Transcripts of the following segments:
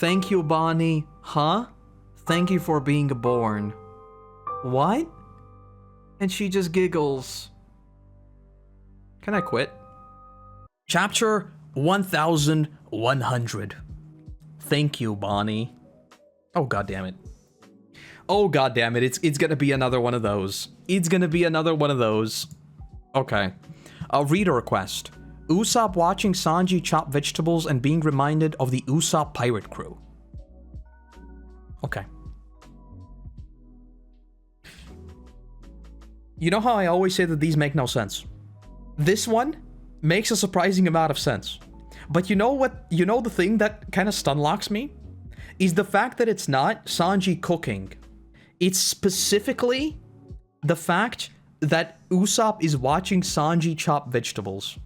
Thank you, Bonney. Huh? Thank you for being born. What? And she just giggles. Can I quit? Chapter 1100. Thank you, Bonney. Oh, god damn it. Oh, god damn it. It's gonna be another one of those. It's gonna be another one of those. Okay. A reader request. Usopp watching Sanji chop vegetables and being reminded of the Usopp pirate crew. Okay. You know how I always say that these make no sense? This one makes a surprising amount of sense. But you know what? You know the thing that kind of stunlocks me? Is the fact that it's not Sanji cooking. It's specifically the fact that Usopp is watching Sanji chop vegetables.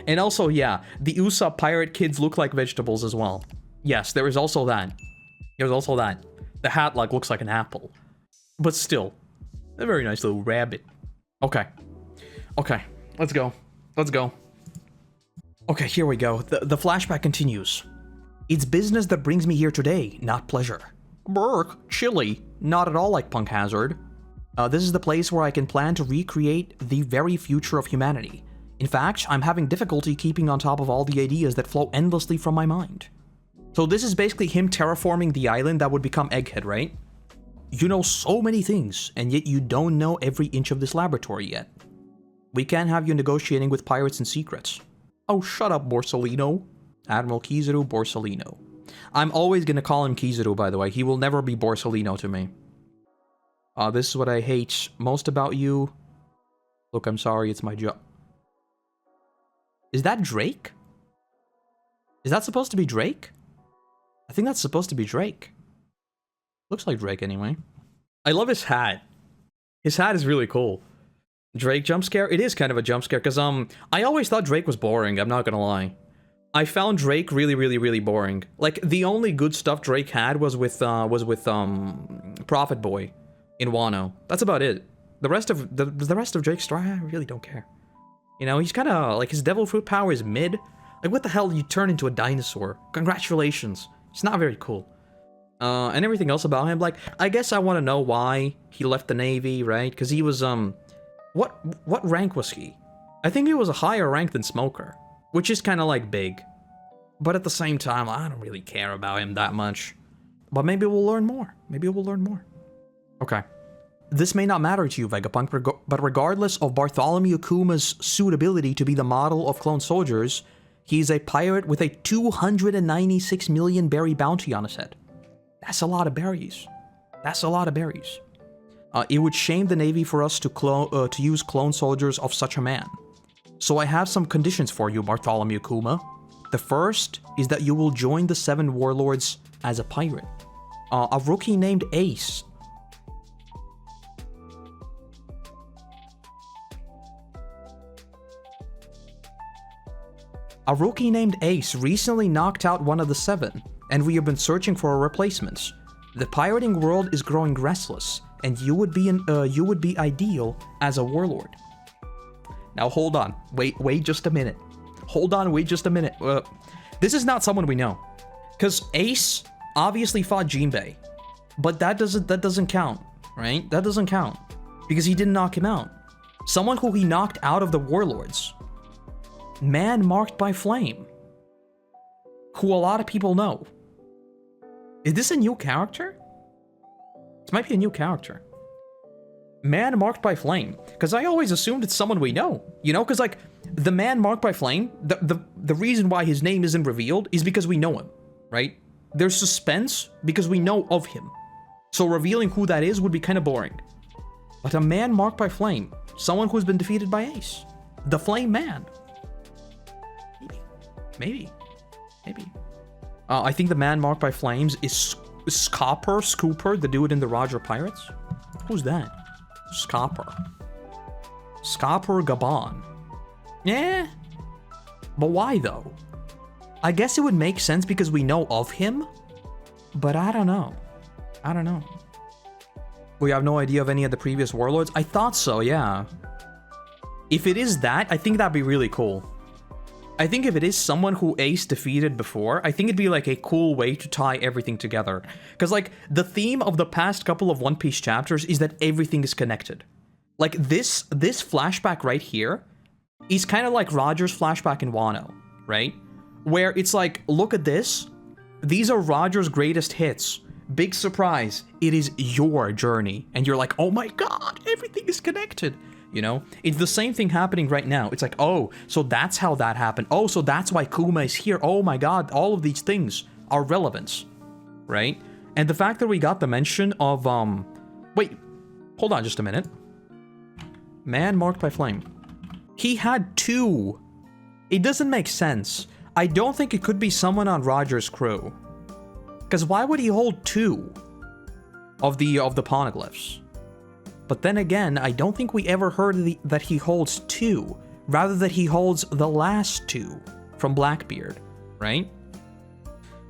And also, yeah, the Usopp pirate kids look like vegetables as well. Yes, there is also that. There's also that. The hat, like, looks like an apple. But still, a very nice little rabbit. Okay. Okay, let's go. Let's go. Okay, here we go. The flashback continues. It's business that brings me here today, not pleasure. Burk, chilly. Not at all like Punk Hazard. This is the place where I can plan to recreate the very future of humanity. In fact, I'm having difficulty keeping on top of all the ideas that flow endlessly from my mind. So this is basically him terraforming the island that would become Egghead, right? You know so many things, and yet you don't know every inch of this laboratory yet. We can't have you negotiating with pirates in secrets. Oh, shut up, Borsalino. Admiral Kizaru Borsalino. I'm always gonna call him Kizaru, by the way. He will never be Borsalino to me. This is what I hate most about you. Look, I'm sorry, it's my job. Is that Drake? Is that supposed to be Drake? I think that's supposed to be Drake. Looks like Drake anyway. I love his hat. His hat is really cool. Drake jump scare? It is kind of a jump scare, because I always thought Drake was boring, I'm not gonna lie. I found Drake really, really, really boring. Like, the only good stuff Drake had was with Prophet Boy in Wano. That's about it. The rest of Drake's story, I really don't care. You know, he's kind of, like, his devil fruit power is mid. Like, what the hell, you turn into a dinosaur? Congratulations. It's not very cool. And everything else about him, like, I guess I want to know why he left the Navy, right? Because he was, what rank was he? I think he was a higher rank than Smoker, which is kind of, like, big. But at the same time, I don't really care about him that much. But maybe we'll learn more. Maybe we'll learn more. Okay. This may not matter to you, Vegapunk, but regardless of Bartholomew Kuma's suitability to be the model of clone soldiers, he's a pirate with a 296 million berry bounty on his head. That's a lot of berries. That's a lot of berries. It would shame the Navy for us to use clone soldiers of such a man. So I have some conditions for you, Bartholomew Kuma. The first is that you will join the 7 warlords as a pirate. A rookie named Ace. A rookie named Ace recently knocked out one of the 7, and we have been searching for a replacement. The pirating world is growing restless, and you would be ideal as a warlord. Now hold on, wait just a minute. Hold on, wait just a minute. This is not someone we know, because Ace obviously fought Jinbei, but that doesn't count, right? That doesn't count because he didn't knock him out. Someone who he knocked out of the warlords. Man marked by flame, who a lot of people know. Is this a new character? This might be a new character. Man marked by flame, because I always assumed it's someone we know, you know, because like the man marked by flame, the reason why his name isn't revealed is because we know him, right? There's suspense because we know of him, so revealing who that is would be kind of boring. But a man marked by flame, someone who's been defeated by Ace, the Flame Man. Maybe. I think the man marked by flames is Scooper, the dude in the Roger Pirates. Who's that? Scooper Gabon. Yeah. But why though? I guess it would make sense because we know of him, but I don't know. We have no idea of any of the previous warlords? I thought so, yeah. If it is that, I think that'd be really cool. I think if it is someone who Ace defeated before, I think it'd be like a cool way to tie everything together. Because like, the theme of the past couple of One Piece chapters is that everything is connected. Like, this flashback right here is kind of like Roger's flashback in Wano, right? Where it's like, look at this. These are Roger's greatest hits. Big surprise. It is your journey. And you're like, oh my god, everything is connected. You know? It's the same thing happening right now. It's like, oh, so that's how that happened. Oh, so that's why Kuma is here. Oh my god, all of these things are relevant. Right? And the fact that we got the mention of, wait, hold on just a minute. Man marked by flame. He had 2. It doesn't make sense. I don't think it could be someone on Roger's crew. Because why would he hold 2 of the poneglyphs? But then again, I don't think we ever heard that he holds 2. Rather that he holds the last 2 from Blackbeard, right?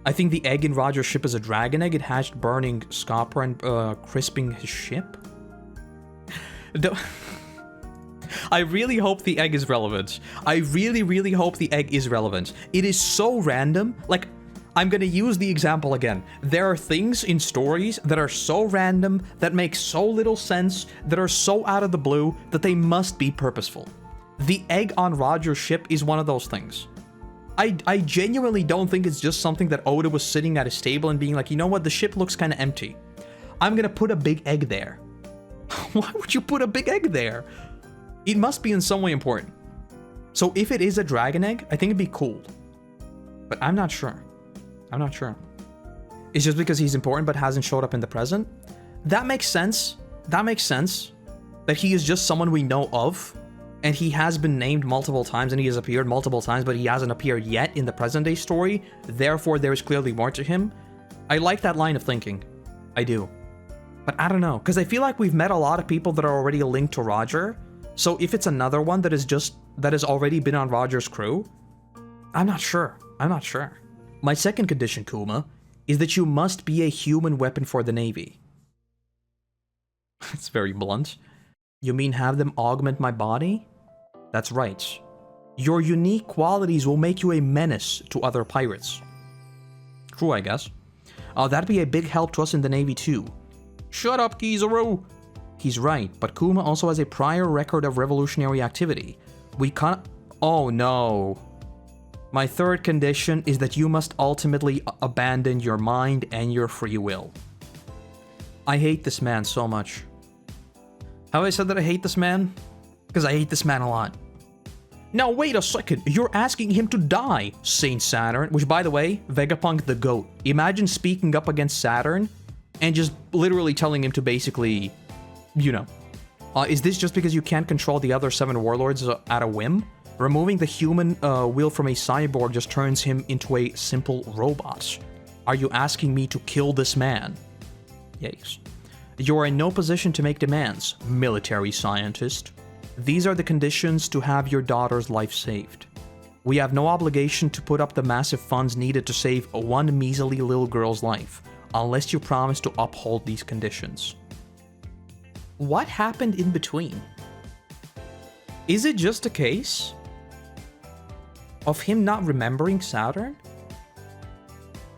I think the egg in Roger's ship is a dragon egg. It hatched burning Scopper and crisping his ship. I really hope the egg is relevant. I really, really hope the egg is relevant. It is so random. Like, I'm gonna use the example again. There are things in stories that are so random, that make so little sense, that are so out of the blue, that they must be purposeful. The egg on Roger's ship is one of those things. I genuinely don't think it's just something that Oda was sitting at his table and being like, you know what, the ship looks kind of empty. I'm gonna put a big egg there. Why would you put a big egg there? It must be in some way important. So if it is a dragon egg, I think it'd be cool. But I'm not sure. I'm not sure. It's just because he's important but hasn't showed up in the present? That makes sense. That makes sense. That he is just someone we know of, and he has been named multiple times and he has appeared multiple times, but he hasn't appeared yet in the present day story. Therefore, there is clearly more to him. I like that line of thinking. I do. But I don't know, because I feel like we've met a lot of people that are already linked to Roger. So if it's another one that has already been on Roger's crew, I'm not sure. I'm not sure. My second condition, Kuma, is that you must be a human weapon for the Navy. It's very blunt. You mean have them augment my body? That's right. Your unique qualities will make you a menace to other pirates. True, I guess. That'd be a big help to us in the Navy too. Shut up, Kizaru! He's right, but Kuma also has a prior record of revolutionary activity. We can't... Oh no. My third condition is that you must ultimately abandon your mind and your free will. I hate this man so much. Have I said that I hate this man? Because I hate this man a lot. Now wait a second, you're asking him to die, Saint Saturn. Which, by the way, Vegapunk the GOAT. Imagine speaking up against Saturn and just literally telling him to basically, you know. Is this just because you can't control the other 7 warlords at a whim? Removing the human will from a cyborg just turns him into a simple robot. Are you asking me to kill this man? Yikes. You are in no position to make demands, military scientist. These are the conditions to have your daughter's life saved. We have no obligation to put up the massive funds needed to save one measly little girl's life, unless you promise to uphold these conditions. What happened in between? Is it just a case of him not remembering Saturn?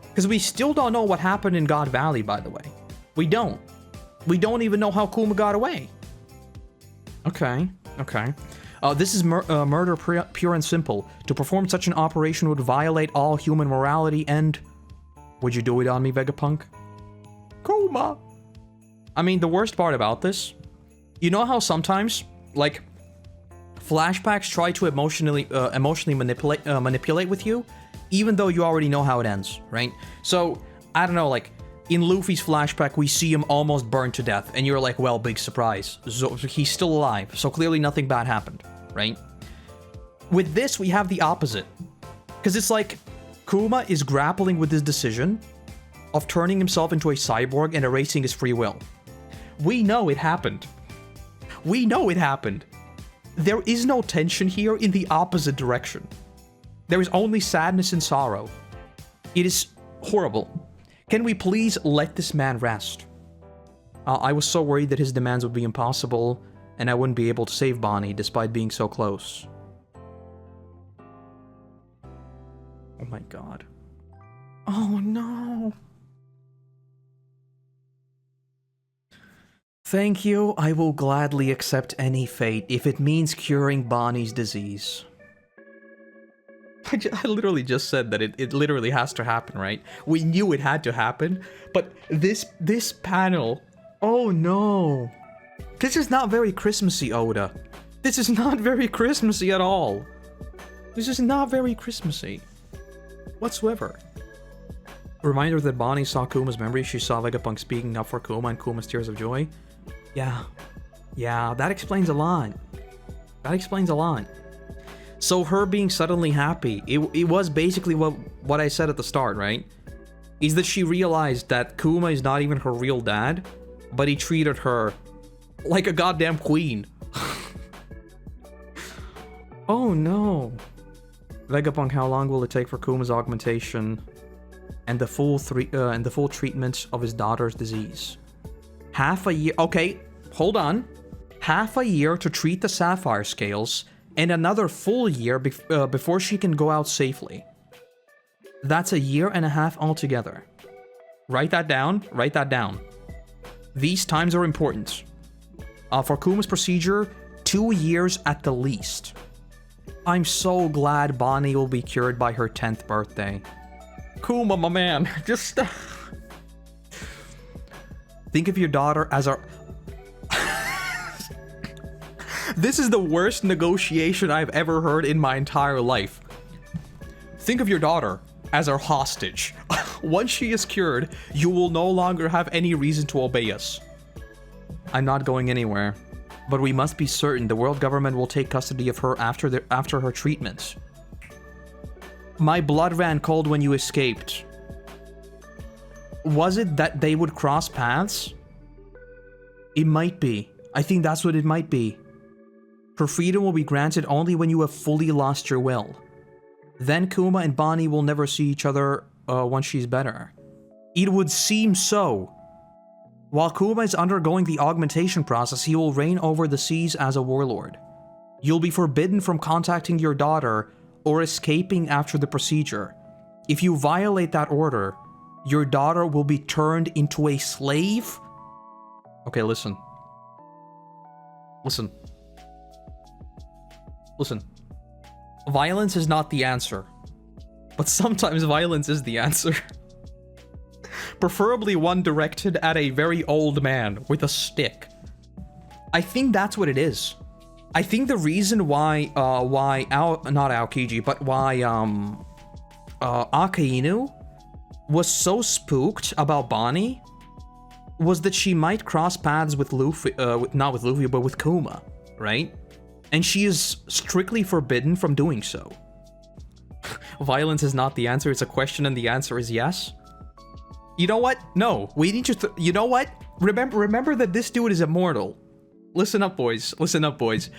Because we still don't know what happened in God Valley, by the way. We don't. We don't even know how Kuma got away. Okay, okay. This is murder pure and simple. To perform such an operation would violate all human morality and... Would you do it on me, Vegapunk? Kuma! I mean, the worst part about this... You know how sometimes, like... flashbacks try to emotionally manipulate with you, even though you already know how it ends, right? So, I don't know, like, in Luffy's flashback, we see him almost burned to death, and you're like, well, big surprise. So, he's still alive, so clearly nothing bad happened, right? With this, we have the opposite. Because it's like, Kuma is grappling with his decision of turning himself into a cyborg and erasing his free will. We know it happened. We know it happened. There is no tension here in the opposite direction. There is only sadness and sorrow. It is horrible. Can we please let this man rest? I was so worried that his demands would be impossible, and I wouldn't be able to save Bonney despite being so close. Oh my god. Oh no. Thank you, I will gladly accept any fate if it means curing Bonney's disease. I literally just said that it literally has to happen, right? We knew it had to happen, but this panel... Oh no. This is not very Christmassy, Oda. This is not very Christmassy at all. This is not very Christmassy. Whatsoever. Reminder that Bonney saw Kuma's memory. She saw Vegapunk speaking up for Kuma and Kuma's tears of joy. Yeah. Yeah, that explains a lot. That explains a lot. So her being suddenly happy, it was basically what I said at the start, right? Is that she realized that Kuma is not even her real dad, but he treated her like a goddamn queen. Oh no. Vegapunk, how long will it take for Kuma's augmentation and the full treatment of his daughter's disease? Half a year. Okay, hold on. Half a year to treat the sapphire scales, and another full year before she can go out safely. That's a year and a half altogether. Write that down. Write that down. These times are important. For Kuma's procedure, 2 years at the least. I'm so glad Bonney will be cured by her 10th birthday. Kuma, my man, just... Think of your daughter as our... This is the worst negotiation I've ever heard in my entire life. Think of your daughter as our hostage. Once she is cured, you will no longer have any reason to obey us. I'm not going anywhere, but we must be certain the world government will take custody of her after her treatment. My blood ran cold when you escaped. Was it that they would cross paths? It might be. I think that's what it might be. Her freedom will be granted only when you have fully lost your will. Then Kuma and Bonney will never see each other once she's better. It would seem so. While Kuma is undergoing the augmentation process, he will reign over the seas as a warlord. You'll be forbidden from contacting your daughter or escaping after the procedure. If you violate that order, your daughter will be turned into a slave? Okay, listen. Listen. Listen. Violence is not the answer. But sometimes violence is the answer. Preferably one directed at a very old man with a stick. I think that's what it is. I think the reason why not Aokiji, but why Akainu was so spooked about Bonney was that she might cross paths with Luffy, not with Luffy, but with Kuma, right? And she is strictly forbidden from doing so. Violence is not the answer, it's a question and the answer is yes. You know what? No, we need to... You know what? Remember that this dude is immortal. Listen up, boys. Listen up, boys.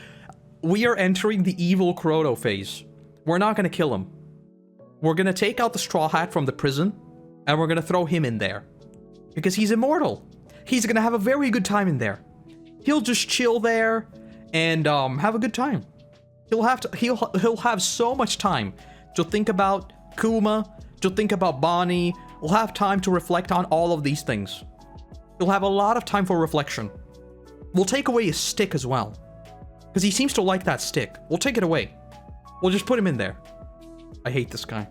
We are entering the evil Koroto phase. We're not gonna kill him. We're gonna take out the Straw Hat from the prison, and we're gonna throw him in there. Because he's immortal. He's gonna have a very good time in there. He'll just chill there and have a good time. He'll have so much time to think about Kuma, to think about Bonney. We'll have time to reflect on all of these things. He'll have a lot of time for reflection. We'll take away his stick as well. Because he seems to like that stick. We'll take it away. We'll just put him in there. I hate this guy.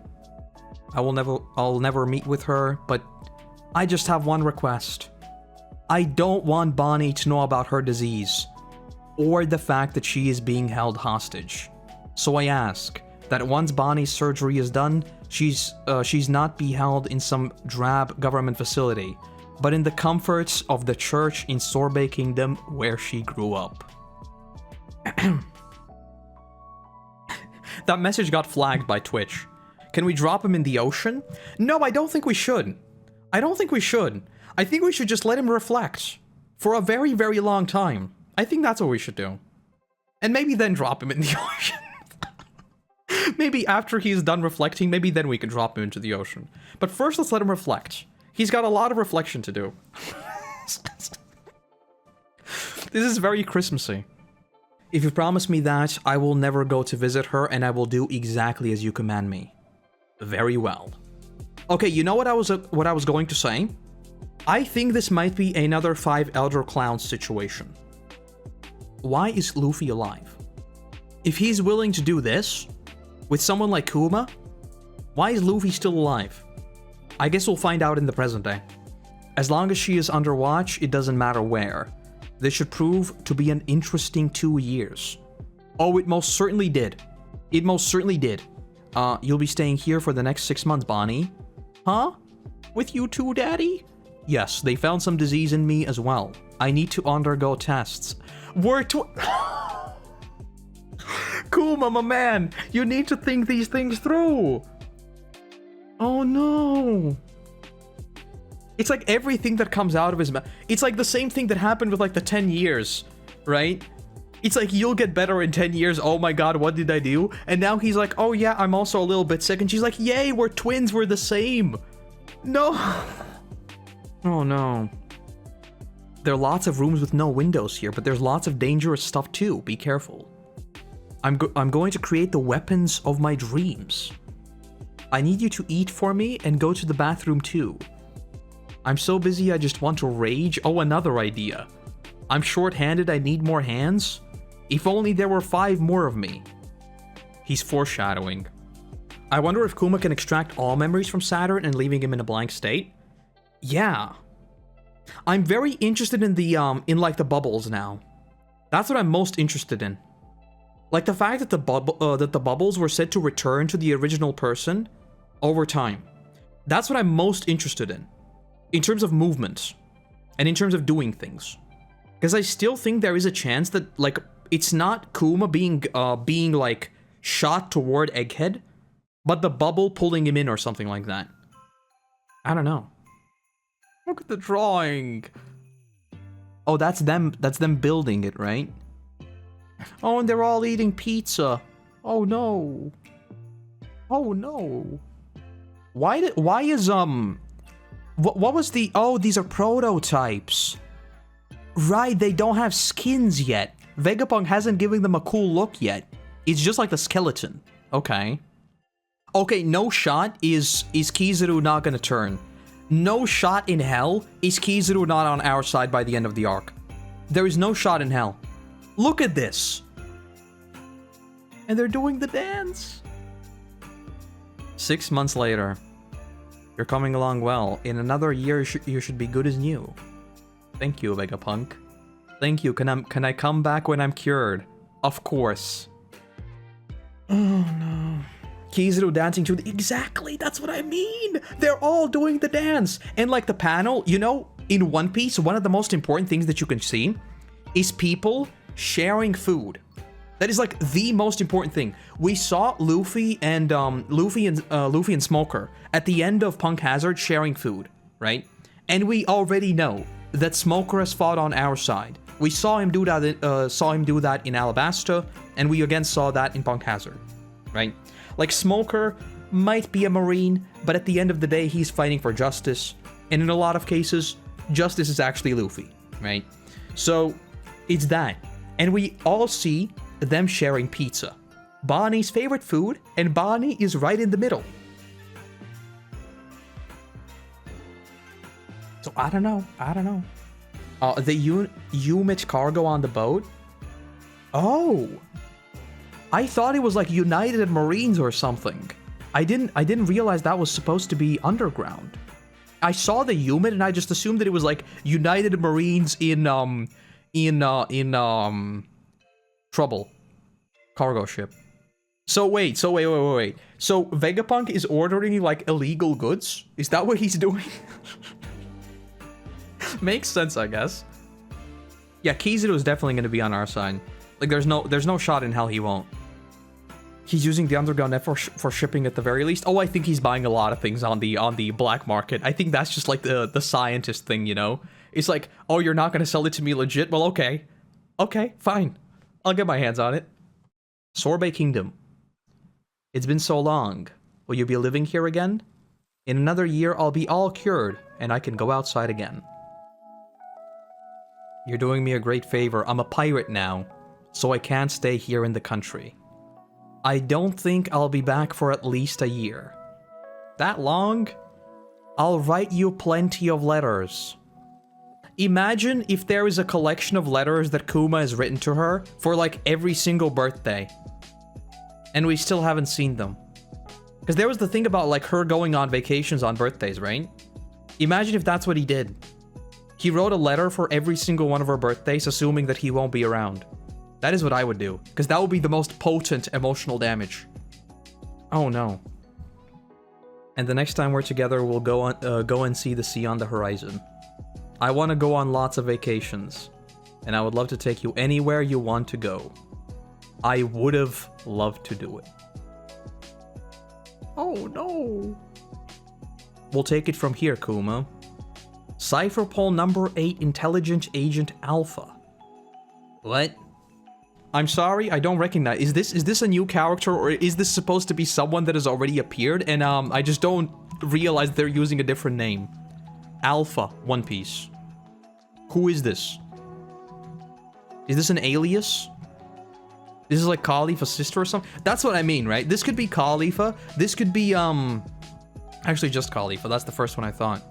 I'll never meet with her, but I just have one request. I don't want Bonney to know about her disease, or the fact that she is being held hostage. So I ask that once Bonney's surgery is done, she's not be held in some drab government facility, but in the comforts of the church in Sorbet Kingdom where she grew up. That message got flagged by Twitch. Can we drop him in the ocean? No, I don't think we should. I don't think we should. I think we should just let him reflect for a very, very long time. I think that's what we should do. And maybe then drop him in the ocean. Maybe after he's done reflecting, maybe then we can drop him into the ocean. But first, let's let him reflect. He's got a lot of reflection to do. This is very Christmassy. If you promise me that, I will never go to visit her and I will do exactly as you command me. Very well. Okay, you know what I was going to say? I think this might be another 5 Elder Clowns situation. Why is Luffy alive? If he's willing to do this with someone like Kuma, why is Luffy still alive? I guess we'll find out in the present day. As long as she is under watch, it doesn't matter where. This should prove to be an interesting 2 years. Oh, it most certainly did. It most certainly did. You'll be staying here for the next 6 months, Bonney. Huh? With you too, Daddy? Yes, they found some disease in me as well. I need to undergo tests. Kuma, my man, you need to think these things through. Oh no. It's like everything that comes out of his mouth. It's like the same thing that happened with like the 10 years, right? It's like, you'll get better in 10 years. Oh my god, what did I do? And now he's like, oh yeah, I'm also a little bit sick. And she's like, yay, we're twins, we're the same. No. Oh no. There are lots of rooms with no windows here, but there's lots of dangerous stuff too. Be careful. I'm going to create the weapons of my dreams. I need you to eat for me and go to the bathroom too. I'm so busy I just want to rage. Oh, another idea. I'm short-handed, I need more hands. If only there were 5 more of me. He's foreshadowing. I wonder if Kuma can extract all memories from Saturn and leaving him in a blank state. Yeah. I'm very interested in the, like the bubbles now. That's what I'm most interested in. Like the fact that the bubbles were said to return to the original person over time. That's what I'm most interested in terms of movement, and in terms of doing things. Because I still think there is a chance that, like, it's not Kuma being like, shot toward Egghead, but the bubble pulling him in or something like that. I don't know. Look at the drawing. Oh, that's them building it, right? Oh, and they're all eating pizza. Oh no. Oh no. Why is what was the... Oh, these are prototypes. Right, they don't have skins yet. Vegapunk hasn't given them a cool look yet. It's just like the skeleton. Okay. Okay, no shot is Kizaru not gonna turn. No shot in hell is Kizaru not on our side by the end of the arc. There is no shot in hell. Look at this. And they're doing the dance. 6 months later. You're coming along well. In another year, you should be good as new. Thank you, Vegapunk. Thank you. Can I come back when I'm cured? Of course. Oh no. Kizaru dancing to the... Exactly, that's what I mean! They're all doing the dance! And like the panel, you know, in One Piece, one of the most important things that you can see is people sharing food. That is like the most important thing. We saw Luffy and Smoker at the end of Punk Hazard sharing food, right? And we already know that Smoker has fought on our side. We saw him do that. In Alabasta, and we again saw that in Punk Hazard, right? Like Smoker might be a Marine, but at the end of the day, he's fighting for justice. And in a lot of cases, justice is actually Luffy, right? So it's that, and we all see them sharing pizza. Bonney's favorite food, and Bonney is right in the middle. So I don't know. The Umich cargo on the boat? Oh. I thought it was like United Marines or something. I didn't realize that was supposed to be underground. I saw the Umit and I just assumed that it was like United Marines in trouble. Cargo ship. So wait. So Vegapunk is ordering like illegal goods? Is that what he's doing? Makes sense, I guess. Yeah, Kizaru is definitely going to be on our side. Like, there's no shot in hell he won't. He's using the underground net for shipping at the very least. Oh, I think he's buying a lot of things on the black market. I think that's just like the scientist thing, you know? It's like, oh, you're not going to sell it to me legit? Well, okay. Okay, fine. I'll get my hands on it. Sorbet Kingdom. It's been so long. Will you be living here again? In another year, I'll be all cured, and I can go outside again. You're doing me a great favor. I'm a pirate now, so I can't stay here in the country. I don't think I'll be back for at least a year. That long? I'll write you plenty of letters. Imagine if there is a collection of letters that Kuma has written to her for like every single birthday. And we still haven't seen them. Because there was the thing about like her going on vacations on birthdays, right? Imagine if that's what he did. He wrote a letter for every single one of her birthdays, assuming that he won't be around. That is what I would do. Because that would be the most potent emotional damage. Oh no. And the next time we're together, we'll go and see the sea on the horizon. I want to go on lots of vacations. And I would love to take you anywhere you want to go. I would have loved to do it. Oh no. We'll take it from here, Kuma. Cipher poll number 8, Intelligent Agent Alpha. What? I'm sorry, I don't recognize. Is this a new character, or is this supposed to be someone that has already appeared? And I just don't realize they're using a different name. Alpha, One Piece. Who is this? Is this an alias? This is like Khalifa's sister or something? That's what I mean, right? This could be Khalifa. This could be, actually just Khalifa. That's the first one I thought.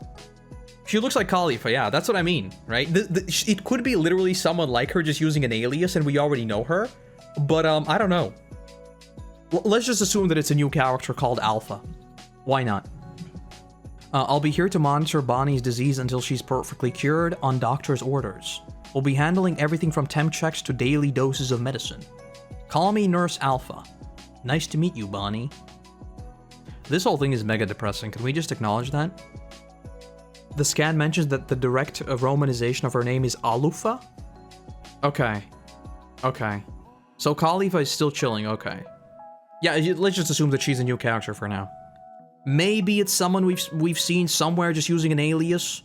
She looks like Khalifa, yeah, that's what I mean, right? It could be literally someone like her just using an alias and we already know her. But, I don't know. Let's just assume that it's a new character called Alpha. Why not? I'll be here to monitor Bonney's disease until she's perfectly cured on doctor's orders. We'll be handling everything from temp checks to daily doses of medicine. Call me Nurse Alpha. Nice to meet you, Bonney. This whole thing is mega depressing. Can we just acknowledge that? The scan mentions that the direct romanization of her name is Alufa? Okay. Okay. So Khalifa is still chilling, okay. Yeah, let's just assume that she's a new character for now. Maybe it's someone we've seen somewhere just using an alias,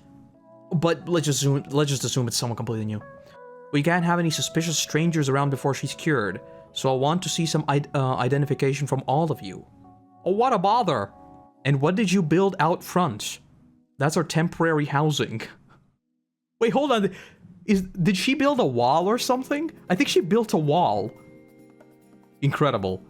but let's just assume it's someone completely new. We can't have any suspicious strangers around before she's cured, so I want to see some identification from all of you. Oh, what a bother! And what did you build out front? That's our temporary housing. Wait, hold on. Did she build a wall or something? I think she built a wall. Incredible.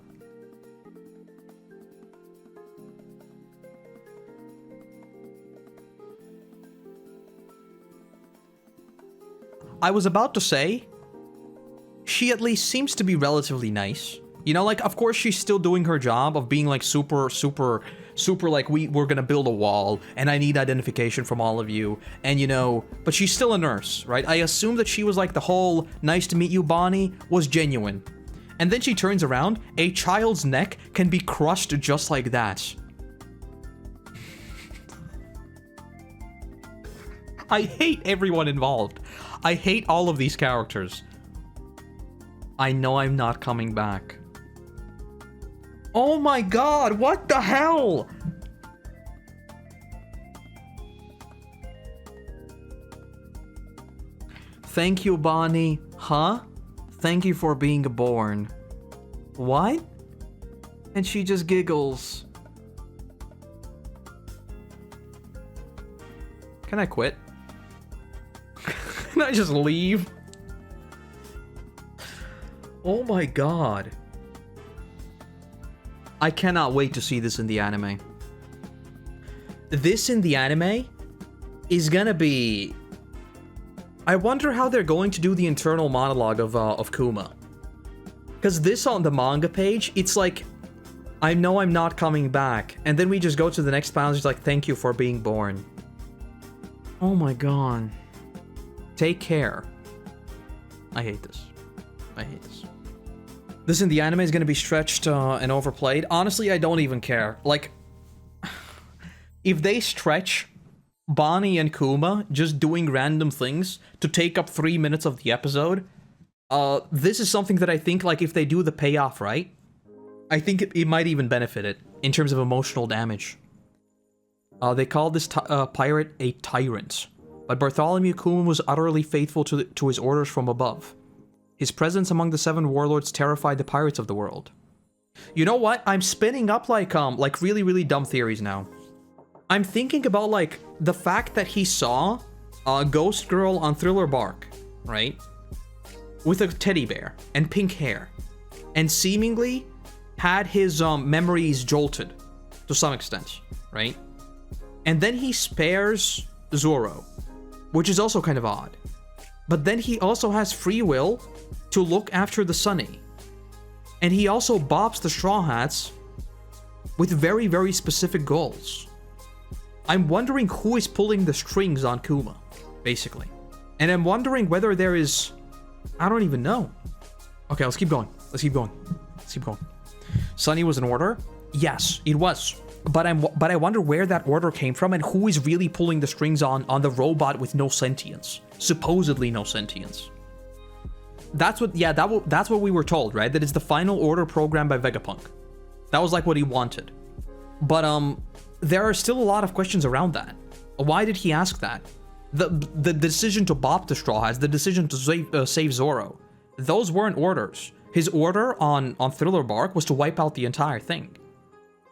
I was about to say, she at least seems to be relatively nice. You know, like, of course she's still doing her job of being, like, super, like, we're gonna build a wall, and I need identification from all of you, and, you know, but she's still a nurse, right? I assume that she was, like, the whole, nice to meet you, Bonney, was genuine. And then she turns around, a child's neck can be crushed just like that. I hate everyone involved. I hate all of these characters. I know I'm not coming back. Oh my god, what the hell? Thank you, Bonney. Huh? Thank you for being born. What? And she just giggles. Can I quit? Can I just leave? Oh my god. I cannot wait to see this in the anime. This in the anime is gonna be... I wonder how they're going to do the internal monologue of Kuma. Because this on the manga page, it's like, I know I'm not coming back. And then we just go to the next panel, it's like, thank you for being born. Oh my god. Take care. I hate this. I hate this. This in the anime is going to be stretched and overplayed. Honestly, I don't even care. Like, if they stretch Bonney and Kuma just doing random things to take up 3 minutes of the episode, this is something that I think, like, if they do the payoff right, I think it might even benefit it in terms of emotional damage. They call this pirate a Tyrant. But Bartholomew Kuma was utterly faithful to his orders from above. His presence among the 7 warlords terrified the pirates of the world. You know what? I'm spinning up like really, really dumb theories now. I'm thinking about, like, the fact that he saw a ghost girl on Thriller Bark, right? With a teddy bear and pink hair. And seemingly had his memories jolted. to some extent, right? And then he spares Zoro, which is also kind of odd. But then he also has free will to look after the Sunny. And he also bops the Straw Hats with very, very specific goals. I'm wondering who is pulling the strings on Kuma, basically. And I'm wondering whether there is... I don't even know. Okay, let's keep going. Let's keep going. Let's keep going. Sunny was an order? Yes, it was. But I wonder where that order came from and who is really pulling the strings on the robot with no sentience. Supposedly no sentience. That's what, yeah, that's what we were told, right? That it's the final order program by Vegapunk. That was like what he wanted. But there are still a lot of questions around that. Why did he ask that? The decision to bop the Straw Hats, the decision to save Zoro, those weren't orders. His order on Thriller Bark was to wipe out the entire thing.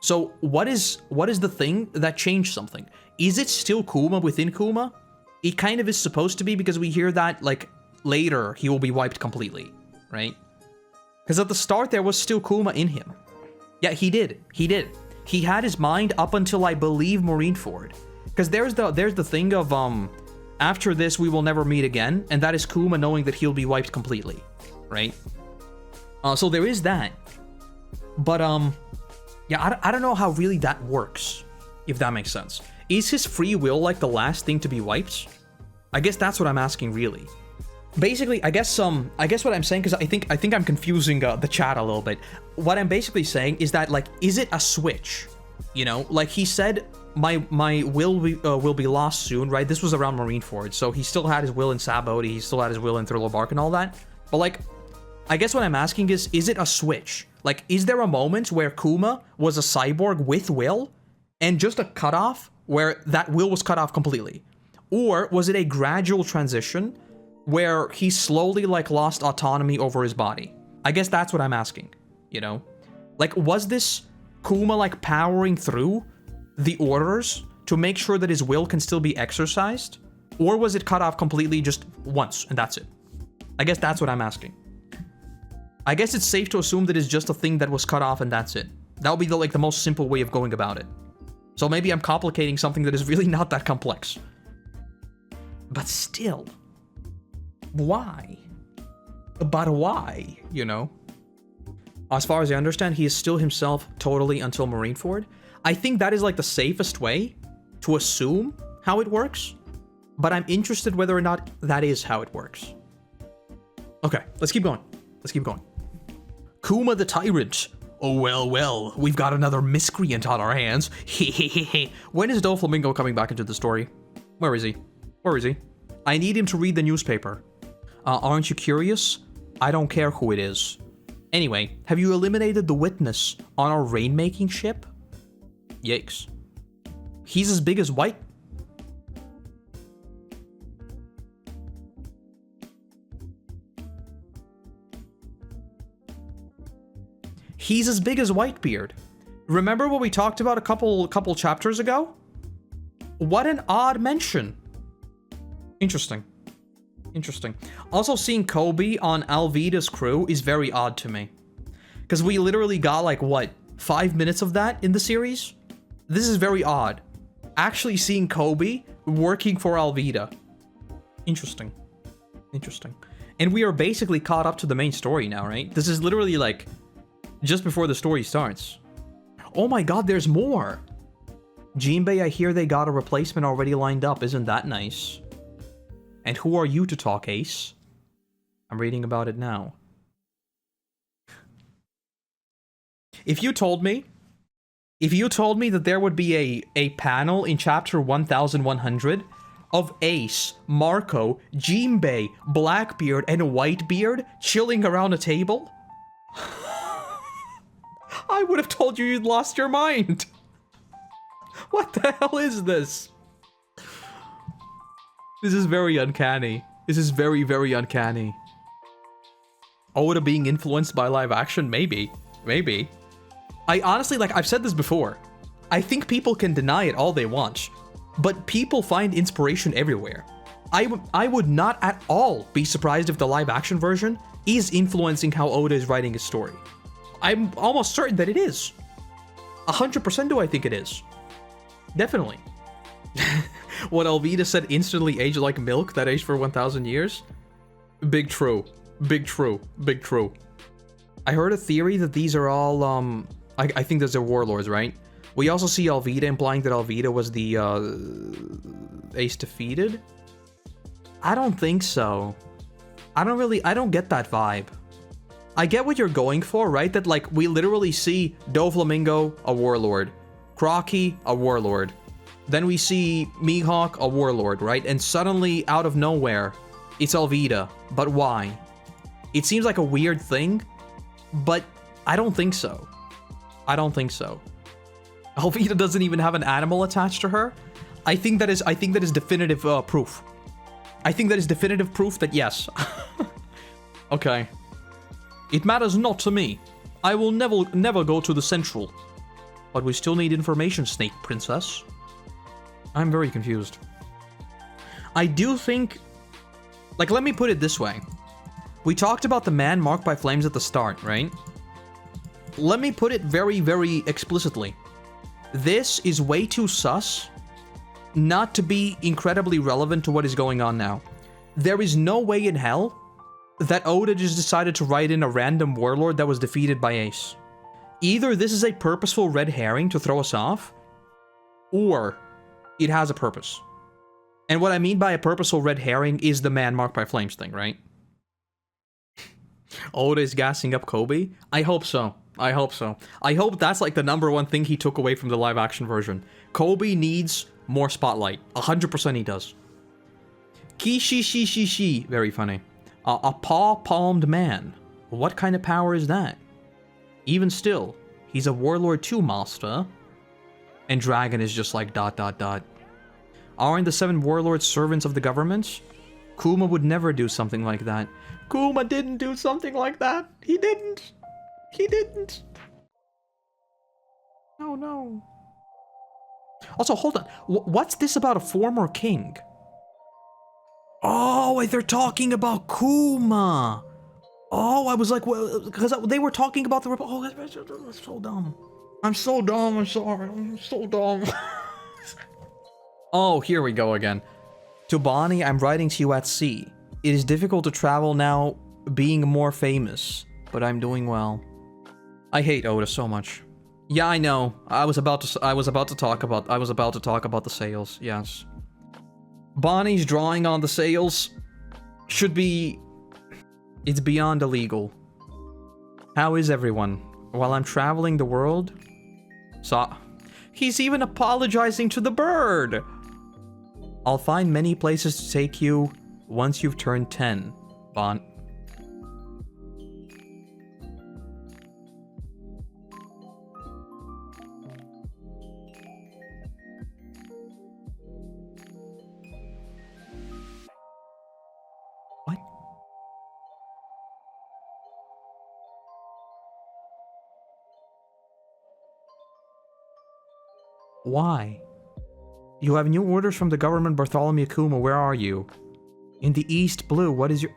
So what is the thing that changed something? Is it still Kuma within Kuma? It kind of is supposed to be, because we hear that, like, later he will be wiped completely, right? Because at the start there was still Kuma in him. Yeah, he did. He had his mind up until, I believe, Marineford. Because there's the thing of, after this we will never meet again, and that is Kuma knowing that he'll be wiped completely, right? So there is that. But, yeah, I don't know how really that works, if that makes sense. Is his free will like the last thing to be wiped? I guess that's what I'm asking, really. Basically, I guess what I'm saying, because I think I'm confusing the chat a little bit. What I'm basically saying is that, like, is it a switch? You know, like he said, my will be lost soon, right? This was around Marineford, so he still had his will in Sabaody, he still had his will in Thriller Bark and all that. But, like, I guess what I'm asking is it a switch? Like, is there a moment where Kuma was a cyborg with will, and just a cutoff where that will was cut off completely? Or was it a gradual transition where he slowly, like, lost autonomy over his body? I guess that's what I'm asking, you know? Like, was this Kuma, like, powering through the orders to make sure that his will can still be exercised? Or was it cut off completely just once, and that's it? I guess that's what I'm asking. I guess it's safe to assume that it's just a thing that was cut off and that's it. That would be the most simple way of going about it. So maybe I'm complicating something that is really not that complex. But still, why? But why, you know? As far as I understand, he is still himself totally until Marineford. I think that is like the safest way to assume how it works, but I'm interested whether or not that is how it works. Okay, let's keep going. Let's keep going. Kuma the Tyrant. Oh, well, we've got another miscreant on our hands. Hehehehe. When is Doflamingo coming back into the story? Where is he? Where is he? I need him to read the newspaper. Aren't you curious? I don't care who it is. Anyway, have you eliminated the witness on our rainmaking ship? Yikes. He's as big as White... He's as big as Whitebeard. Remember what we talked about a couple chapters ago? What an odd mention. Interesting. Interesting. Also, seeing Kobe on Alvida's crew is very odd to me. Because we literally got, like, what, 5 minutes of that in the series? This is very odd. Actually seeing Kobe working for Alvida. Interesting. Interesting. And we are basically caught up to the main story now, right? This is literally, like, just before the story starts. Oh my god, there's more! Jinbei, I hear they got a replacement already lined up. Isn't that nice? And who are you to talk, Ace? I'm reading about it now. If you told me that there would be a panel in chapter 1100 of Ace, Marco, Jinbei, Blackbeard, and Whitebeard chilling around a table, I would have told you you'd lost your mind. What the hell is this? This is very uncanny. This is very, very uncanny. Oda being influenced by live action? Maybe. Maybe. I honestly, like, I've said this before. I think people can deny it all they want, but people find inspiration everywhere. I would not at all be surprised if the live action version is influencing how Oda is writing his story. I'm almost certain that it is. 100% do I think it is. Definitely. What Alvida said instantly aged like milk that aged for 1,000 years? Big true. Big true. Big true. I heard a theory that these are all, I think those are warlords, right? We also see Alvida implying that Alvida was the, ace defeated? I don't think so. I don't get that vibe. I get what you're going for, right? That, like, we literally see Doflamingo, a warlord. Crocky, a warlord. Then we see Mihawk, a warlord, right? And suddenly, out of nowhere, it's Alvida. But why? It seems like a weird thing, but I don't think so. I don't think so. Alvida doesn't even have an animal attached to her. I think that is definitive proof. I think that is definitive proof that yes. Okay. It matters not to me. I will never go to the Central. But we still need information, Snake Princess. I'm very confused. I do think... Like, let me put it this way. We talked about the man marked by flames at the start, right? Let me put it very, very explicitly. This is way too sus not to be incredibly relevant to what is going on now. There is no way in hell that Oda just decided to write in a random warlord that was defeated by Ace. Either this is a purposeful red herring to throw us off, or it has a purpose. And what I mean by a purposeful red herring is the man marked by flames thing, right? Oda is gassing up Kobe? I hope so. I hope so. I hope that's like the #1 thing he took away from the live action version. Kobe needs more spotlight. 100% he does. Kishi. Very funny. A paw-palmed man. What kind of power is that? Even still, he's a warlord too, master. And Dragon is just like ... Aren't the 7 warlords servants of the government? Kuma would never do something like that. Kuma didn't do something like that. He didn't. He didn't. Oh no. Also, hold on. What's this about a former king? Oh, wait, they're talking about Kuma. Oh, I was like, well, because they were talking about the... Oh, that's so dumb. I'm so dumb, I'm sorry. I'm so dumb. Oh, here we go again. To Bonney, I'm writing to you at sea. It is difficult to travel now, being more famous, but I'm doing well. I hate Oda so much. Yeah, I know. I was about to talk about the sails. Yes. Bonney's drawing on the sails should be... It's beyond illegal. How is everyone? While I'm traveling the world? He's even apologizing to the bird! I'll find many places to take you once you've turned 10, Bon. What? Why? You have new orders from the government, Bartholomew Kuma. Where are you? In the East Blue. What is your...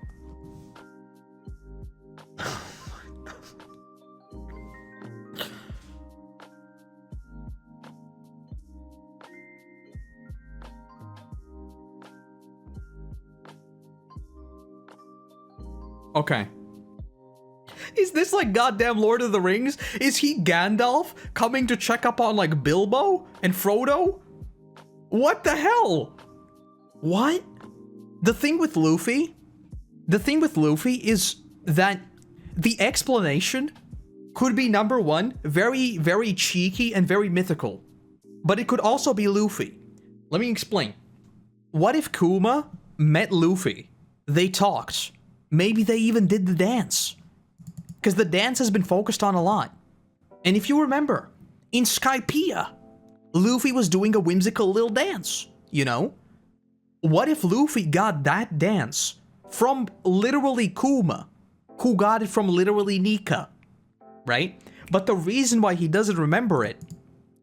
Okay. Is this like goddamn Lord of the Rings? Is he Gandalf coming to check up on like Bilbo and Frodo? What the hell? What? The thing with Luffy is that the explanation could be #1, very, very cheeky and very mythical. But it could also be Luffy. Let me explain. What if Kuma met Luffy? They talked. Maybe they even did the dance. Because the dance has been focused on a lot. And if you remember, in Skypiea, Luffy was doing a whimsical little dance, you know? What if Luffy got that dance from literally Kuma, who got it from literally Nika, right? But the reason why he doesn't remember it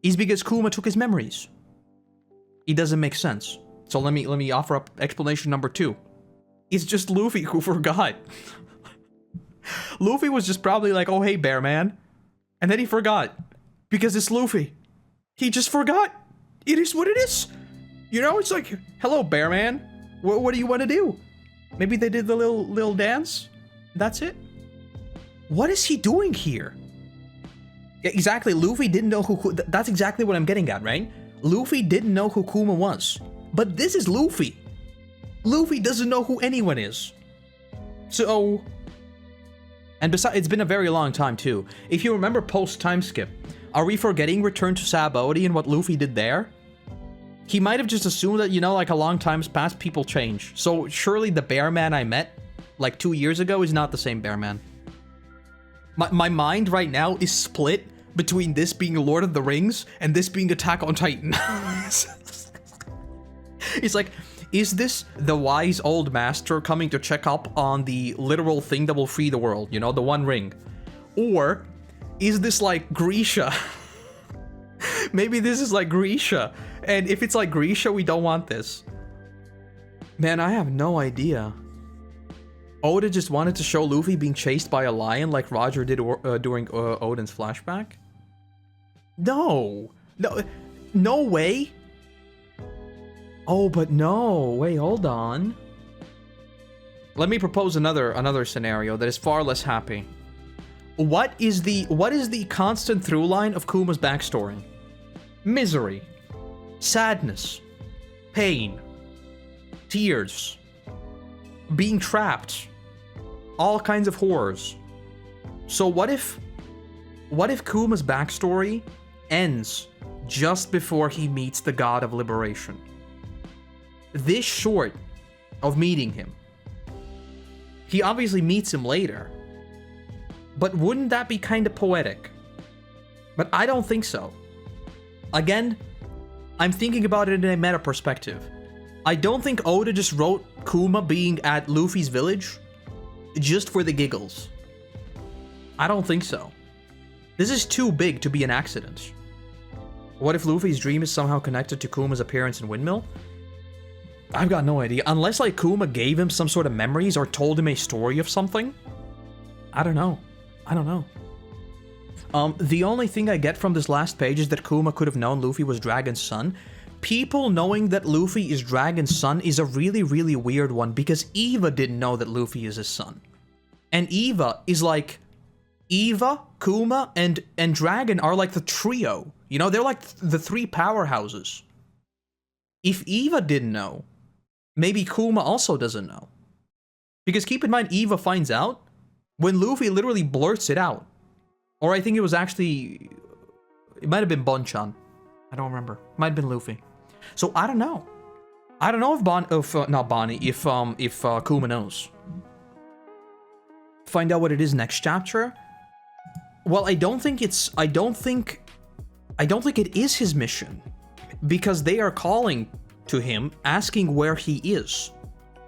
is because Kuma took his memories. It doesn't make sense. So let me offer up explanation #2. It's just Luffy who forgot. Luffy was just probably like, oh hey bear man, and then he forgot. Because it's Luffy. He just forgot. It is what it is. You know, it's like, hello, Bear Man. What do you want to do? Maybe they did the little dance. That's it. What is he doing here? Yeah, exactly. Luffy didn't know who... That's exactly what I'm getting at, right? Luffy didn't know who Kuma was. But this is Luffy. Luffy doesn't know who anyone is. So... And besides, it's been a very long time, too. If you remember post-time skip, are we forgetting Return to Sabaody and what Luffy did there? He might have just assumed that, you know, like a long time's passed, people change. So surely the Bear Man I met, like 2 years ago, is not the same Bear Man. My mind right now is split between this being Lord of the Rings and this being Attack on Titan. It's like, is this the wise old master coming to check up on the literal thing that will free the world? You know, the One Ring. Or is this like Grisha? Maybe this is like Grisha. And if it's like Grisha, we don't want this. Man, I have no idea. Oda just wanted to show Luffy being chased by a lion like Roger did during Oden's flashback? No. No way. Oh, but no. Wait, hold on. Let me propose another scenario that is far less happy. What is the constant through line of Kuma's backstory? Misery, sadness, pain, tears, being trapped, all kinds of horrors. So what if Kuma's backstory ends just before he meets the God of Liberation? This short of meeting him. He obviously meets him later. But wouldn't that be kind of poetic? But I don't think so. Again, I'm thinking about it in a meta perspective. I don't think Oda just wrote Kuma being at Luffy's village just for the giggles. I don't think so. This is too big to be an accident. What if Luffy's dream is somehow connected to Kuma's appearance in Windmill? I've got no idea. Unless like Kuma gave him some sort of memories or told him a story of something. I don't know. The only thing I get from this last page is that Kuma could have known Luffy was Dragon's son. People knowing that Luffy is Dragon's son is a really, really weird one because Eva didn't know that Luffy is his son. And Eva is like... Eva, Kuma, and Dragon are like the trio. You know, they're like the three powerhouses. If Eva didn't know, maybe Kuma also doesn't know. Because keep in mind, Eva finds out when Luffy literally blurts it out. Or I think it was actually... It might have been Bonchan. I don't remember. Might have been Luffy. So I don't know. I don't know if Kuma knows. Find out what it is next chapter. Well, I don't think it is his mission. Because they are calling to him, asking where he is.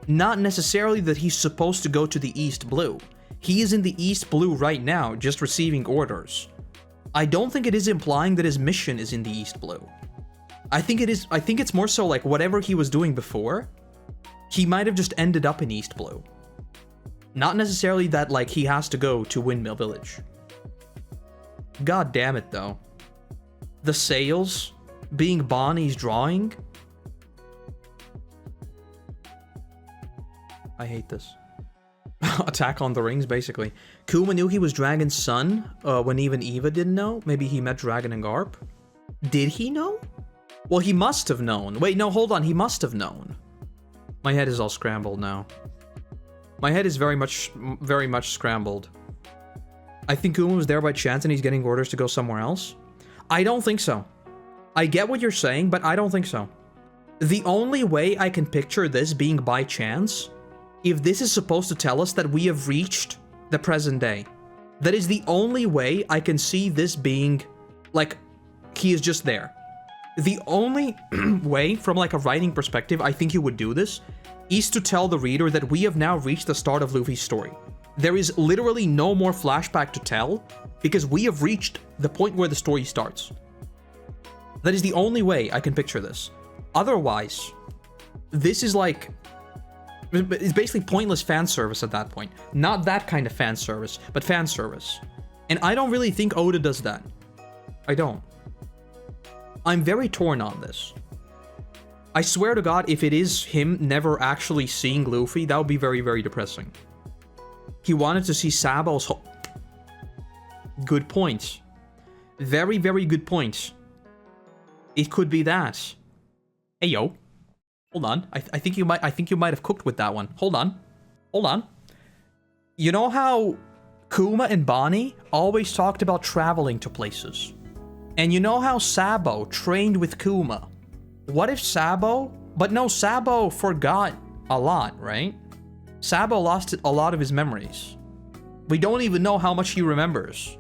Not necessarily that he's supposed to go to the East Blue. He is in the East Blue right now, just receiving orders. I don't think it is implying that his mission is in the East Blue. I think it's more so like whatever he was doing before, he might have just ended up in East Blue. Not necessarily that like he has to go to Windmill Village. God damn it though. The sails being Bonney's drawing. I hate this. Attack on the Rings, basically. Kuma knew he was Dragon's son when even Eva didn't know. Maybe he met Dragon and Garp. Did he know? Well, he must have known. Wait, no, hold on. He must have known. My head is all scrambled now. My head is very much scrambled. I think Kuma was there by chance and he's getting orders to go somewhere else. I don't think so. I get what you're saying, but I don't think so. The only way I can picture this being by chance, if this is supposed to tell us that we have reached the present day, that is the only way I can see this being, like, he is just there. The only way, from like a writing perspective, I think you would do this, is to tell the reader that we have now reached the start of Luffy's story. There is literally no more flashback to tell, because we have reached the point where the story starts. That is the only way I can picture this. Otherwise, this is like... It's basically pointless fan service at that point. Not that kind of fan service, but fan service. And I don't really think Oda does that. I don't. I'm very torn on this. I swear to God, if it is him never actually seeing Luffy, that would be very, very depressing. He wanted to see Sabo's good points. Very, very good points. It could be that. Hey, yo. Hold on. I think you might have cooked with that one. Hold on. Hold on. You know how Kuma and Bonney always talked about traveling to places? And you know how Sabo trained with Kuma? What if Sabo... But no, Sabo forgot a lot, right? Sabo lost a lot of his memories. We don't even know how much he remembers.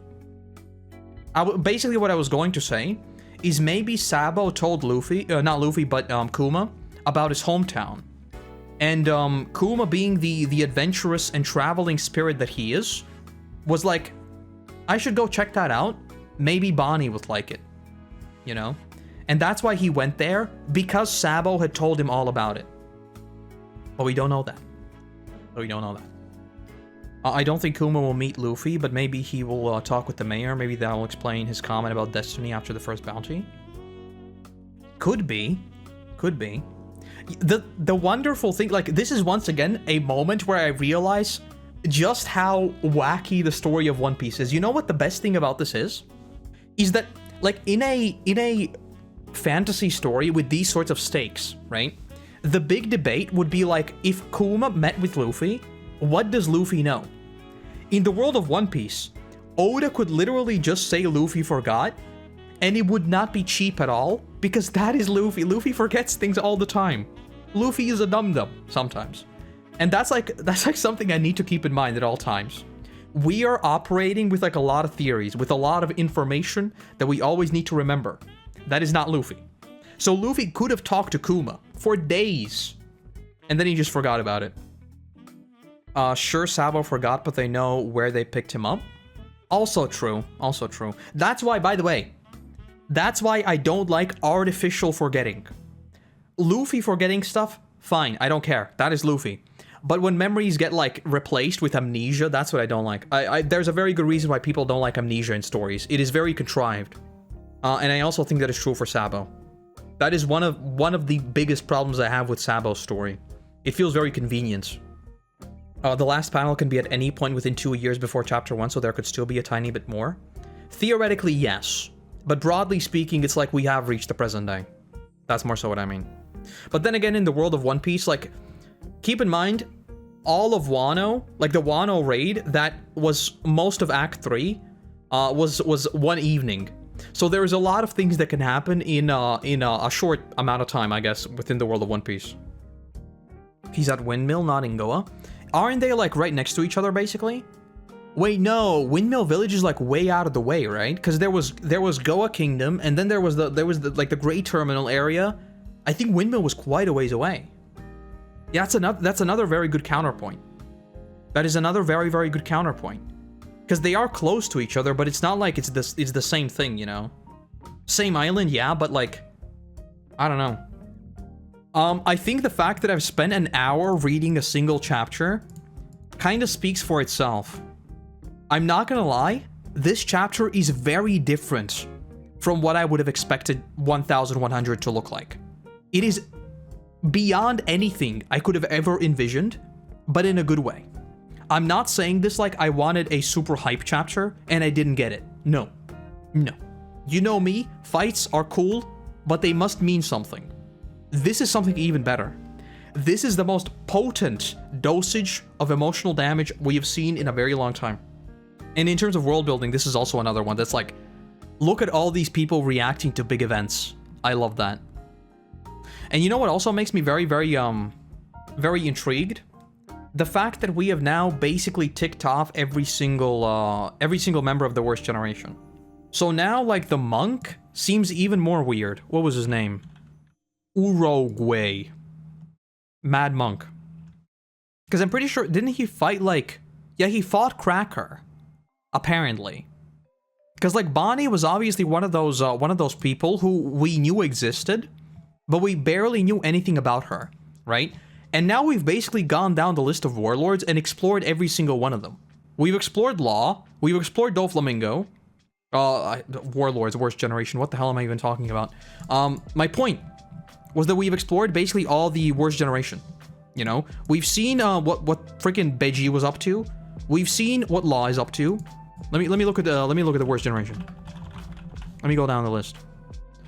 Basically what I was going to say is maybe Sabo told Luffy, not Luffy, but Kuma, about his hometown. And Kuma, being the adventurous and traveling spirit that he is, was like, I should go check that out. Maybe Bonney would like it, you know? And that's why he went there, because Sabo had told him all about it. But we don't know that. I don't think Kuma will meet Luffy, but maybe he will talk with the mayor. Maybe that will explain his comment about destiny after the first bounty. Could be. Could be. The wonderful thing, like, this is once again a moment where I realize just how wacky the story of One Piece is. You know what the best thing about this is? Is that, like, in a fantasy story with these sorts of stakes, right? The big debate would be like, if Kuma met with Luffy, what does Luffy know? In the world of One Piece, Oda could literally just say Luffy forgot, and it would not be cheap at all, because that is Luffy. Luffy forgets things all the time. Luffy is a dum-dum sometimes. And that's like something I need to keep in mind at all times. We are operating with like a lot of theories, with a lot of information that we always need to remember. That is not Luffy. So Luffy could have talked to Kuma for days, and then he just forgot about it. Sure, Sabo forgot, but they know where they picked him up. Also true. Also true. That's why, by the way, that's why I don't like artificial forgetting. Luffy forgetting stuff, fine, I don't care. That is Luffy. But when memories get, like, replaced with amnesia, that's what I don't like. There's a very good reason why people don't like amnesia in stories. It is very contrived. And I also think that is true for Sabo. That is one of the biggest problems I have with Sabo's story. It feels very convenient. The last panel can be at any point within 2 years before Chapter 1, so there could still be a tiny bit more. Theoretically, yes. But broadly speaking, it's like we have reached the present day. That's more so what I mean. But then again, in the world of One Piece, like, keep in mind, all of Wano, like the Wano raid, that was most of Act 3, was one evening. So there's a lot of things that can happen in a short amount of time, I guess, within the world of One Piece. He's at Windmill, not in Goa. Aren't they, like, right next to each other, basically? Wait, no, Windmill Village is, like, way out of the way, right? Because there was Goa Kingdom, and then there was the Great Terminal area. I think Windmill was quite a ways away. Yeah, that's another very good counterpoint. That is another very, very good counterpoint. Because they are close to each other, but it's not like it's the same thing, you know? Same island, yeah, but, like, I don't know. I think the fact that I've spent an hour reading a single chapter kind of speaks for itself. I'm not gonna lie, this chapter is very different from what I would have expected 1100 to look like. It is beyond anything I could have ever envisioned, but in a good way. I'm not saying this like I wanted a super hype chapter and I didn't get it. No. No. You know me, fights are cool, but they must mean something. This is something even better. This is the most potent dosage of emotional damage we have seen in a very long time. And in terms of world building, this is also another one that's like, look at all these people reacting to big events. I love that. And you know what also makes me very, very intrigued? The fact that we have now basically ticked off every single member of the worst generation. So now, like, the monk seems even more weird. What was his name? Uruguay. Mad Monk. Because I'm pretty sure, didn't he fight, like... Yeah, he fought Cracker. Apparently. Because, like, Bonney was obviously one of those people who we knew existed, but we barely knew anything about her, right? And now we've basically gone down the list of warlords and explored every single one of them. We've explored Law, we've explored Doflamingo, Warlords, worst generation. What the hell am I even talking about? My point was that we've explored basically all the worst generation. You know, we've seen what freaking Beji was up to. We've seen what Law is up to. Let me look at the worst generation. Let me go down the list.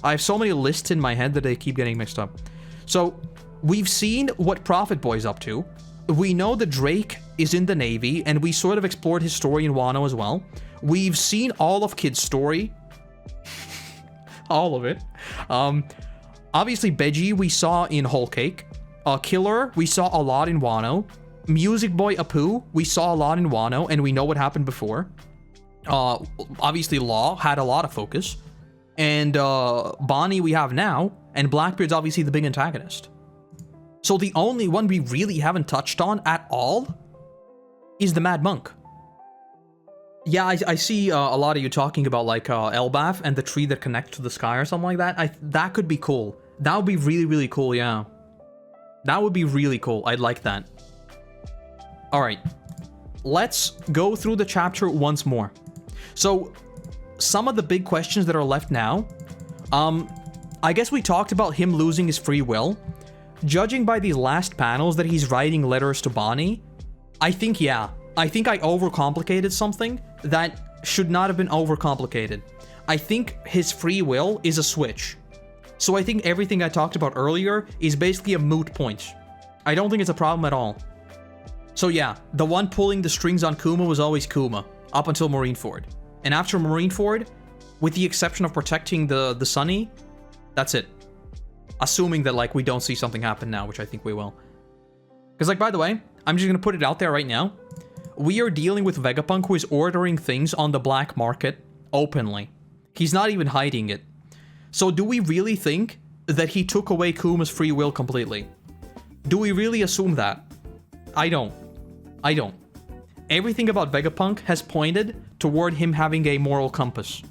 I have so many lists in my head that they keep getting mixed up. So we've seen what Prophet Boy's up to. We know that Drake is in the Navy, and we sort of explored his story in Wano as well. We've seen all of Kid's story. All of it. Obviously, Beji we saw in Whole Cake. Killer, we saw a lot in Wano. Music Boy Apu, we saw a lot in Wano, and we know what happened before. Obviously, Law had a lot of focus. And Bonney we have now, and Blackbeard's obviously the big antagonist. So the only one we really haven't touched on at all is the Mad Monk. Yeah, I see a lot of you talking about like Elbaf and the tree that connects to the sky or something like that. That could be cool. That would be really, really cool, yeah. That would be really cool. I'd like that. Alright. Let's go through the chapter once more. So, some of the big questions that are left now. I guess we talked about him losing his free will. Judging by these last panels that he's writing letters to Bonney, I think, yeah. I think I overcomplicated something that should not have been overcomplicated. I think his free will is a switch. So I think everything I talked about earlier is basically a moot point. I don't think it's a problem at all. So yeah, the one pulling the strings on Kuma was always Kuma, up until Marineford. And after Marineford, with the exception of protecting the Sunny, that's it. Assuming that, like, we don't see something happen now, which I think we will. Because, like, by the way, I'm just gonna put it out there right now. We are dealing with Vegapunk, who is ordering things on the black market openly. He's not even hiding it. So do we really think that he took away Kuma's free will completely? Do we really assume that? I don't. Everything about Vegapunk has pointed toward him having a moral compass.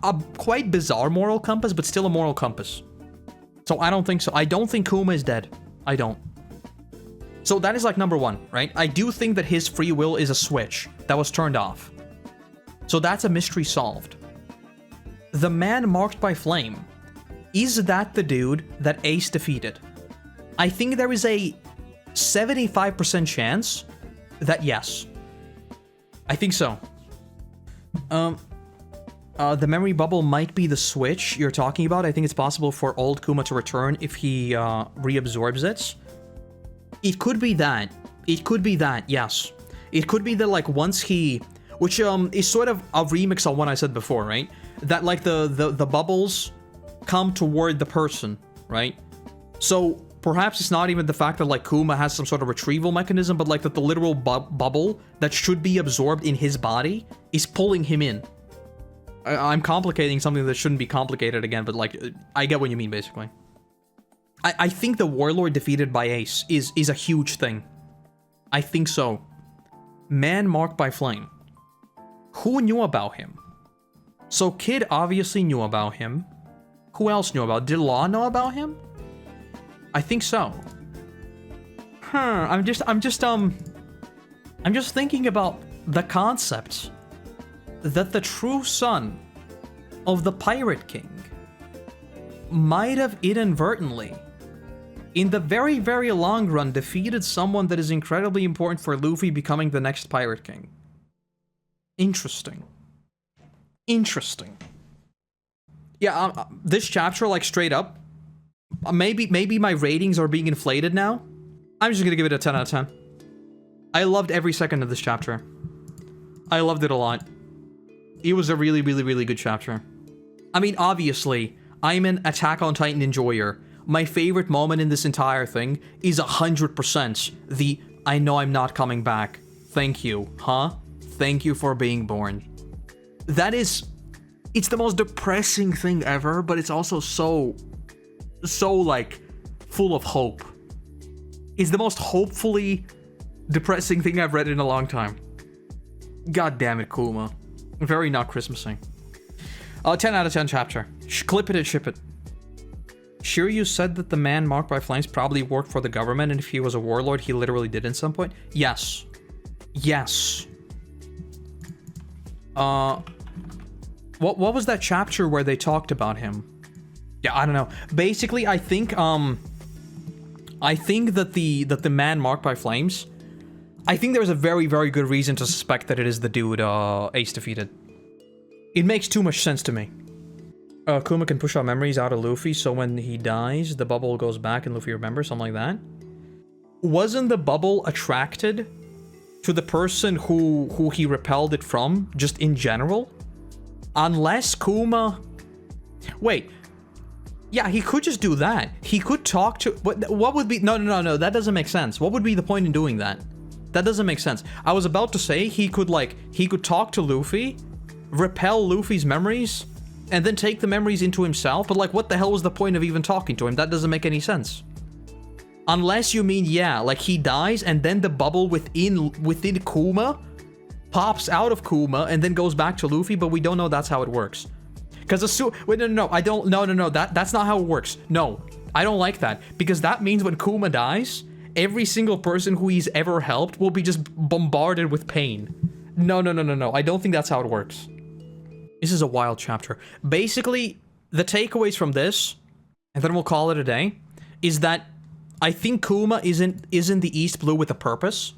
A quite bizarre moral compass, but still a moral compass. So I don't think so. I don't think Kuma is dead. I don't. So that is like number one, right? I do think that his free will is a switch that was turned off. So that's a mystery solved. The man marked by flame. Is that the dude that Ace defeated? I think there is a 75% chance that yes. I think so. The memory bubble might be the switch you're talking about. I think it's possible for old Kuma to return if he reabsorbs it. It could be that. It could be that, yes. It could be that, like, once he... Which is sort of a remix on what I said before, right? That, like, the bubbles come toward the person, right? So, perhaps it's not even the fact that, like, Kuma has some sort of retrieval mechanism, but, like, that the literal bubble that should be absorbed in his body is pulling him in. I'm complicating something that shouldn't be complicated again, but, like, I get what you mean, basically. I think the Warlord defeated by Ace is a huge thing. I think so. Man marked by flame. Who knew about him? So Kid obviously knew about him. Who else knew about? Did Law know about him? I think so. I'm just thinking about the concept that the true son of the Pirate King might have inadvertently, in the very, very long run, defeated someone that is incredibly important for Luffy becoming the next Pirate King. Interesting. Interesting. Yeah, this chapter, like, straight up, maybe my ratings are being inflated now. I'm just gonna give it a 10 out of 10. I loved every second of this chapter. I loved it a lot. It was a really, really, really good chapter. I mean, obviously, I'm an Attack on Titan enjoyer. My favorite moment in this entire thing is 100% the I know I'm not coming back. Thank you, huh? Thank you for being born. That is... It's the most depressing thing ever, but it's also so, like, full of hope. It's the most hopefully depressing thing I've read in a long time. God damn it, Kuma. Very not Christmassy. 10 out of 10 chapter. Clip it and ship it. Sure, you said that the man marked by flames probably worked for the government, and if he was a warlord, he literally did at some point? Yes. Yes. What was that chapter where they talked about him? Yeah, I don't know. Basically, I think that the man marked by flames, I think there's a very, very good reason to suspect that it is the dude Ace defeated. It makes too much sense to me. Kuma can push out memories out of Luffy, so when he dies, the bubble goes back and Luffy remembers, something like that. Wasn't the bubble attracted to the person who he repelled it from, just in general? Unless Kuma... Wait. Yeah, he could just do that. He could talk to... What would be... No, that doesn't make sense. What would be the point in doing that? That doesn't make sense. I was about to say he could talk to Luffy, repel Luffy's memories, and then take the memories into himself, but like, what the hell was the point of even talking to him? That doesn't make any sense. Unless you mean, yeah, like he dies, and then the bubble within Kuma pops out of Kuma, and then goes back to Luffy, but we don't know that's how it works. Because wait, no, I don't, no, that's not how it works. No, I don't like that, because that means when Kuma dies, every single person who he's ever helped will be just bombarded with pain. No, I don't think that's how it works. This is a wild chapter. Basically, the takeaways from this, and then we'll call it a day, is that I think Kuma isn't the East Blue with a purpose.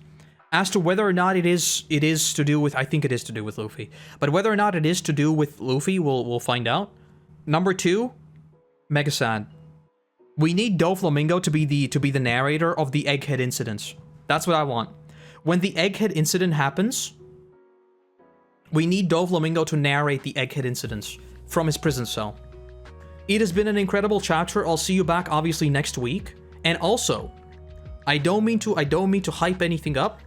As to whether or not it is to do with, I think it is to do with Luffy. But whether or not it is to do with Luffy, we'll find out. Number 2, mega sad. We need Doflamingo to be the narrator of the Egghead incidents. That's what I want. When the Egghead incident happens, we need Doflamingo to narrate the Egghead incidents from his prison cell. It has been an incredible chapter. I'll see you back obviously next week. And also, I don't mean to hype anything up,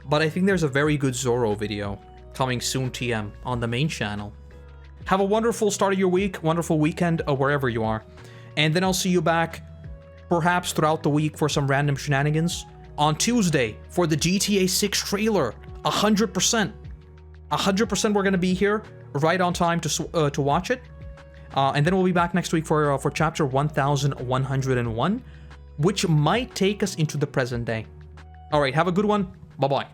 but I think there's a very good Zoro video coming soon TM on the main channel. Have a wonderful start of your week, wonderful weekend, wherever you are. And then I'll see you back perhaps throughout the week for some random shenanigans. On Tuesday for the GTA 6 trailer, 100%. 100% we're going to be here right on time to watch it. And then we'll be back next week for chapter 1101, which might take us into the present day. All right, have a good one. Bye-bye.